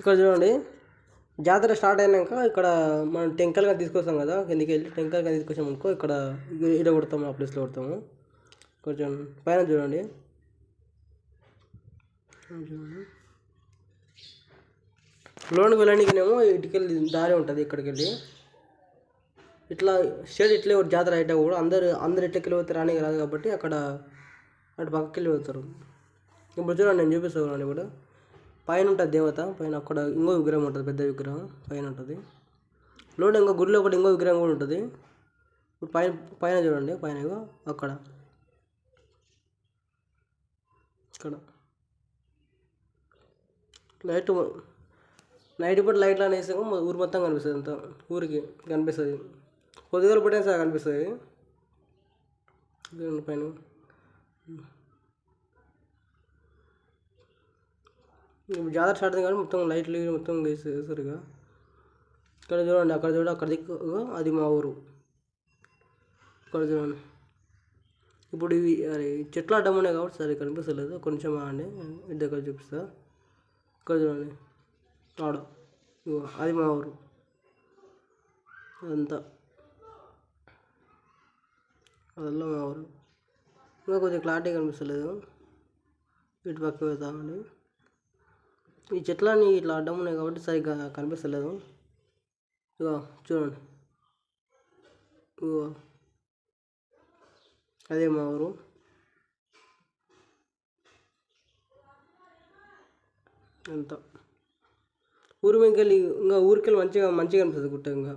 ఇక్కడ చూడండి, జాతర స్టార్ట్ అయినాక ఇక్కడ మనం టెంకాయలు కానీ తీసుకొస్తాం కదా, కిందికి వెళ్ళి టెంకాయలు కానీ తీసుకొచ్చాం అనుకో, ఇక్కడ ఈడ కొడతాము, ఆ ప్లేస్లో కొడతాము. కొంచెం పైన చూడండి, చూడండి లోనికి వెళ్ళడానికినేమో ఇటుకెళ్ళి దారి ఉంటుంది. ఇక్కడికి వెళ్ళి ఇట్లా స్టేట్ ఇట్లే జాతర అయితే కూడా అందరు ఇటుకెళ్ళి పోతే రానికి రాదు కాబట్టి అక్కడ అటు పక్కకి వెళ్ళి పోతారు. ఇప్పుడు చూడండి, నేను చూపిస్తాను ఇప్పుడు. పైన ఉంటుంది దేవత, పైన అక్కడ ఇంకో విగ్రహం ఉంటుంది, పెద్ద విగ్రహం పైన ఉంటుంది. లోపల ఇంకో గుడిలో ఒకటి ఇంకో విగ్రహం కూడా ఉంటుంది. ఇప్పుడు పైన పైన చూడండి, పైన అక్కడ ఇక్కడ నైట్ పూట లైట్లు అనేసి ఊరు మొత్తం కనిపిస్తుంది, అంతా ఊరికి కనిపిస్తుంది. పొద్దుగల పూట సార్ కనిపిస్తుంది పైన. ఇప్పుడు జాతర స్టార్ట్ అయింది కానీ మొత్తం లైట్లు మొత్తం వేసేసారు. ఇక ఇక్కడ చూడండి, అక్కడ చూడండి, అక్కడ దిక్కు అది మా ఊరు. ఇక్కడ చూడండి, ఇప్పుడు ఇవి చెట్లు అడ్డం ఉన్నాయి కాబట్టి సరే కనిపిస్తలేదు, కొంచెం అండి ఇంటి దగ్గర చూపిస్తా. ఇక్కడ చూడండి, ఆడ అది మా ఊరు. అదంతా అదల్లా మా ఊరు. ఇంకా కొంచెం క్లారిటీ కనిపిస్తలేదు, ఇటు పక్క వెళ్తామండి. ఈ చెట్లన్నీ ఇట్లా అడ్డం ఉన్నాయి కాబట్టి సరిగ్గా కనిపిస్తలేదు. ఇగో చూడండి, ఇగో అదే మా ఊరు. అంత ఊరి వెంకెళ్ళి ఇంకా ఊరికెళ్ళి మంచిగా మంచిగా అనిపిస్తుంది గుట్ట. ఇంకా